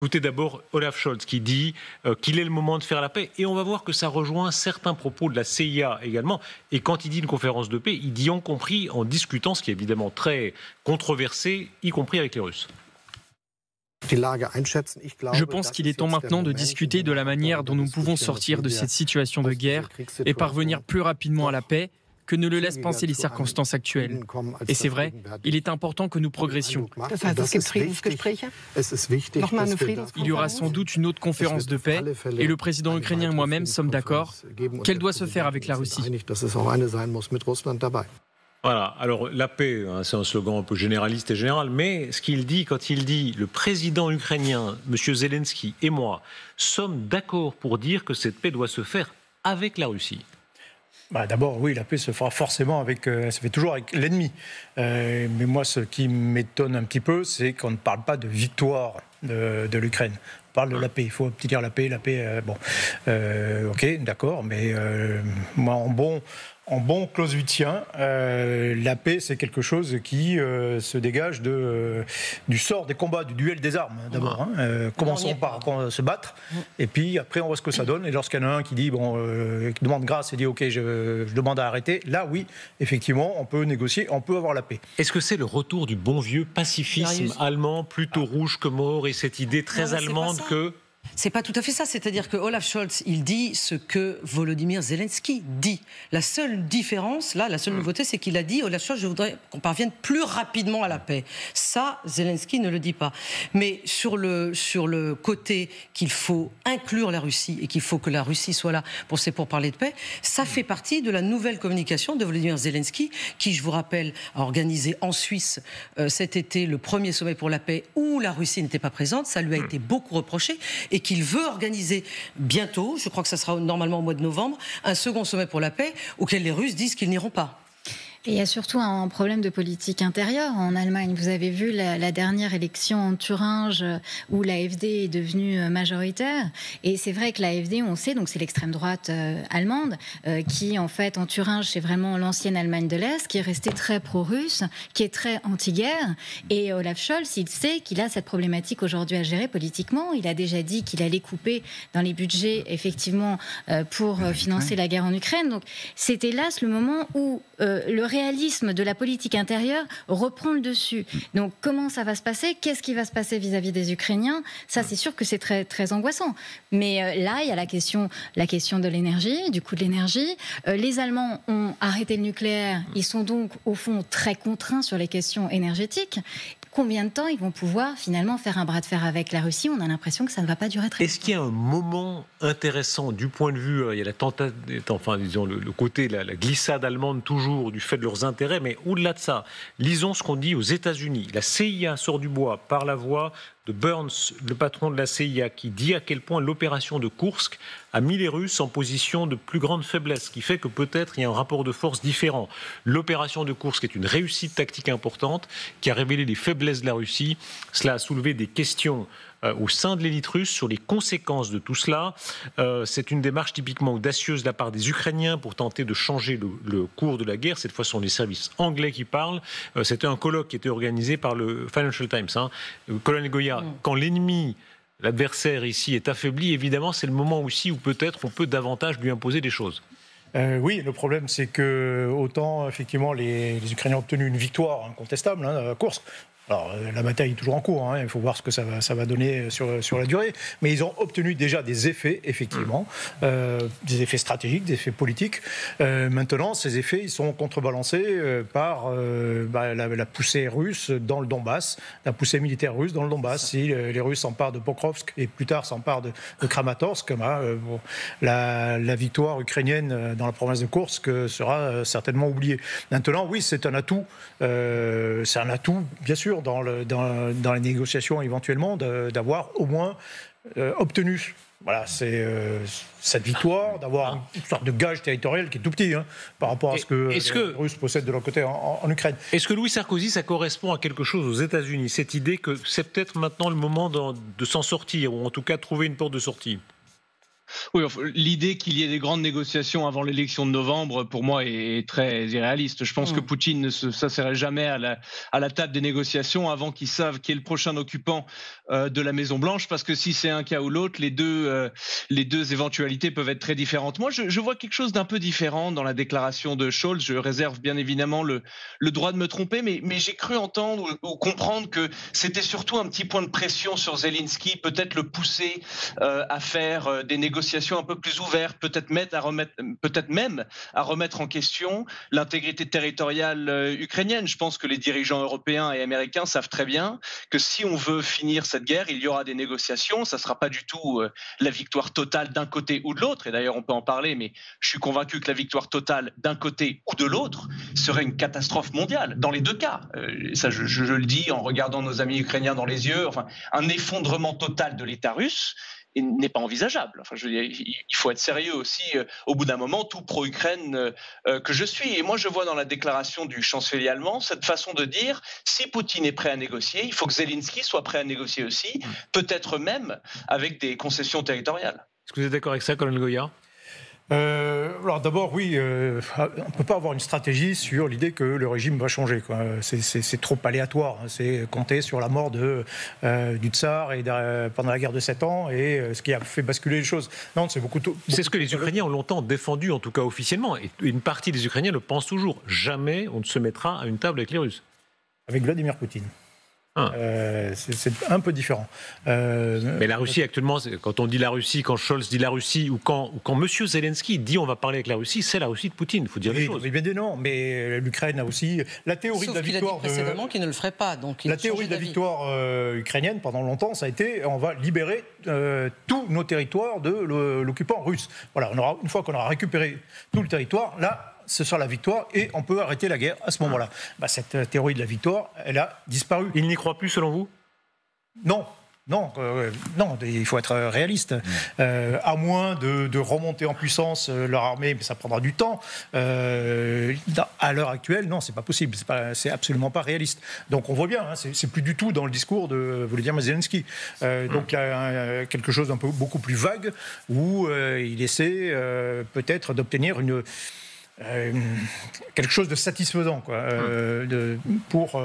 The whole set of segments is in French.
Écoutez d'abord Olaf Scholz qui dit qu'il est le moment de faire la paix. Et on va voir que ça rejoint certains propos de la CIA également. Et quand il dit une conférence de paix, il dit y compris en discutant, ce qui est évidemment très controversé, y compris avec les Russes. Je pense qu'il est temps maintenant de discuter de la manière dont nous pouvons sortir de cette situation de guerre et parvenir plus rapidement à la paix que ne le laissent penser les circonstances actuelles. Et c'est vrai, il est important que nous progressions. Il y aura sans doute une autre conférence de paix et le président ukrainien et moi-même sommes d'accord qu'elle doit se faire avec la Russie. Voilà, alors la paix, hein, c'est un slogan un peu généraliste et général, mais ce qu'il dit quand il dit le président ukrainien, M. Zelensky et moi, sommes d'accord pour dire que cette paix doit se faire avec la Russie. D'abord, oui, la paix se fera forcément ça fait toujours avec l'ennemi. Mais moi, ce qui m'étonne un petit peu, c'est qu'on ne parle pas de victoire de l'Ukraine. On parle de la paix. Il faut obtenir la paix. Ok, d'accord, mais moi, en bon clausewitzien, la paix, c'est quelque chose qui se dégage du sort des combats, du duel des armes, d'abord. Commençons par se battre, et puis après, on voit ce que ça donne. Et lorsqu'il y en a un qui dit, qui demande grâce et dit, OK, je demande à arrêter, là, oui, effectivement, on peut négocier, on peut avoir la paix. Est-ce que c'est le retour du bon vieux pacifisme allemand, plutôt rouge que mort, et cette idée très allemande que... C'est pas tout à fait ça, c'est-à-dire que Olaf Scholz, il dit ce que Volodymyr Zelensky dit. La seule différence, là, la seule nouveauté, c'est qu'il a dit, Olaf Scholz, je voudrais qu'on parvienne plus rapidement à la paix. Ça, Zelensky ne le dit pas. Mais sur le côté qu'il faut inclure la Russie et qu'il faut que la Russie soit là pour parler de paix, ça fait partie de la nouvelle communication de Volodymyr Zelensky, qui, je vous rappelle, a organisé en Suisse cet été le premier sommet pour la paix où la Russie n'était pas présente. Ça lui a été beaucoup reproché. Et qu'il veut organiser bientôt, je crois que ça sera normalement au mois de novembre, un second sommet pour la paix auquel les Russes disent qu'ils n'iront pas. Et il y a surtout un problème de politique intérieure en Allemagne. Vous avez vu la dernière élection en Thuringe où l'AfD est devenue majoritaire. Et c'est vrai que l'AfD, on sait, donc c'est l'extrême droite allemande, qui en fait en Thuringe, c'est vraiment l'ancienne Allemagne de l'Est, qui est restée très pro-russe, qui est très anti-guerre. Et Olaf Scholz, il sait qu'il a cette problématique aujourd'hui à gérer politiquement. Il a déjà dit qu'il allait couper dans les budgets, effectivement, pour financer la guerre en Ukraine. Donc c'est hélas le moment où le réalisme de la politique intérieure reprend le dessus. Donc comment ça va se passer ? Qu'est-ce qui va se passer vis-à-vis des Ukrainiens ? Ça, c'est sûr que c'est très, très angoissant. Mais là, il y a la question de l'énergie, du coût de l'énergie. Les Allemands ont arrêté le nucléaire. Ils sont donc, au fond, très contraints sur les questions énergétiques. Combien de temps ils vont pouvoir finalement faire un bras de fer avec la Russie ? On a l'impression que ça ne va pas durer très longtemps. Est-ce qu'il y a un moment intéressant du point de vue, il y a la tentative, enfin disons le côté, la glissade allemande toujours du fait de leurs intérêts, mais au-delà de ça, lisons ce qu'on dit aux États-Unis. La CIA sort du bois par la voix de Burns, le patron de la CIA, qui dit à quel point l'opération de Koursk a mis les Russes en position de plus grande faiblesse, ce qui fait que peut-être il y a un rapport de force différent. L'opération de Koursk est une réussite tactique importante qui a révélé les faiblesses de la Russie. Cela a soulevé des questions au sein de l'élite russe sur les conséquences de tout cela. C'est une démarche typiquement audacieuse de la part des Ukrainiens pour tenter de changer le cours de la guerre. Cette fois, ce sont les services anglais qui parlent. C'était un colloque qui était organisé par le Financial Times. Colonel Goya, quand l'ennemi, l'adversaire ici est affaibli, évidemment, c'est le moment aussi où peut-être on peut davantage lui imposer des choses. Oui, le problème, c'est que autant, effectivement, les Ukrainiens ont obtenu une victoire incontestable à Koursk. Alors, la bataille est toujours en cours, il faut voir ce que ça va donner sur la durée. Mais ils ont obtenu déjà des effets, effectivement, des effets stratégiques, des effets politiques. Maintenant, ces effets, ils sont contrebalancés par la poussée russe dans le Donbass, la poussée militaire russe dans le Donbass. Si les Russes s'emparent de Pokrovsk et plus tard s'emparent de Kramatorsk, la victoire ukrainienne dans la province de Koursk sera certainement oubliée. Maintenant, oui, c'est un atout, bien sûr, dans les négociations éventuellement, d'avoir au moins obtenu c'est cette victoire, d'avoir une sorte de gage territorial qui est tout petit par rapport à ce que les Russes possèdent de leur côté en Ukraine. Est-ce que Louis Sarkozy, ça correspond à quelque chose aux États-Unis, cette idée que c'est peut-être maintenant le moment de s'en sortir, ou en tout cas trouver une porte de sortie ? Oui, enfin, l'idée qu'il y ait des grandes négociations avant l'élection de novembre, pour moi, est très irréaliste. Je pense que Poutine ne s'asserait jamais à la table des négociations avant qu'ils savent qui est le prochain occupant de la Maison-Blanche, parce que si c'est un cas ou l'autre, les deux éventualités peuvent être très différentes. Moi, je vois quelque chose d'un peu différent dans la déclaration de Scholz. Je réserve bien évidemment le droit de me tromper, mais j'ai cru entendre ou comprendre que c'était surtout un petit point de pression sur Zelensky, peut-être le pousser à faire des négociations un peu plus ouvertes, peut-être même à remettre en question l'intégrité territoriale ukrainienne. Je pense que les dirigeants européens et américains savent très bien que si on veut finir cette guerre, il y aura des négociations. Ça ne sera pas du tout la victoire totale d'un côté ou de l'autre. Et d'ailleurs, on peut en parler, mais je suis convaincu que la victoire totale d'un côté ou de l'autre serait une catastrophe mondiale, dans les deux cas. Ça, je le dis en regardant nos amis ukrainiens dans les yeux. Enfin, un effondrement total de l'État russe n'est pas envisageable. Enfin, je veux dire, il faut être sérieux aussi. Au bout d'un moment, tout pro-Ukraine que je suis. Et moi, je vois dans la déclaration du chancelier allemand cette façon de dire, si Poutine est prêt à négocier, il faut que Zelensky soit prêt à négocier aussi, peut-être même avec des concessions territoriales. Est-ce que vous êtes d'accord avec ça, colonel Goya ? Alors d'abord, oui, on ne peut pas avoir une stratégie sur l'idée que le régime va changer, quoi. C'est trop aléatoire. C'est compter sur la mort du tsar pendant la guerre de 7 ans et ce qui a fait basculer les choses. Non, c'est beaucoup. C'est ce que les Ukrainiens ont longtemps défendu, en tout cas officiellement. Et une partie des Ukrainiens le pense toujours. Jamais on ne se mettra à une table avec les Russes. Avec Vladimir Poutine. C'est un peu différent. Mais la Russie actuellement, quand on dit la Russie, quand Scholz dit la Russie, ou quand M. Zelensky dit on va parler avec la Russie, c'est la Russie de Poutine, il faut dire les choses. Mais bien non, mais l'Ukraine a aussi la théorie de la victoire. Sauf qu'il a dit précédemment qu'il ne le ferait pas. Donc la théorie de la victoire ukrainienne pendant longtemps, ça a été on va libérer tous nos territoires de l'occupant russe. Voilà, une fois qu'on aura récupéré tout le territoire, là. Ce sera la victoire et on peut arrêter la guerre à ce moment-là. Cette théorie de la victoire, elle a disparu. Il n'y croit plus selon vous ? Non, il faut être réaliste. À moins de remonter en puissance leur armée, mais ça prendra du temps. À l'heure actuelle, non, c'est pas possible. C'est absolument pas réaliste. Donc on voit bien, c'est plus du tout dans le discours de Volodymyr Zelensky. Donc il y a quelque chose beaucoup plus vague où il essaie peut-être d'obtenir quelque chose de satisfaisant pour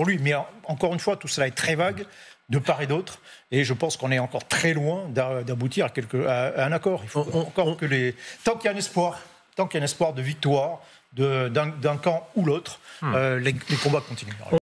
lui. Mais encore une fois, tout cela est très vague de part et d'autre. Et je pense qu'on est encore très loin d'aboutir à un accord. Il faut encore que tant qu'il y a un espoir de victoire d'un camp ou l'autre, les combats continuent.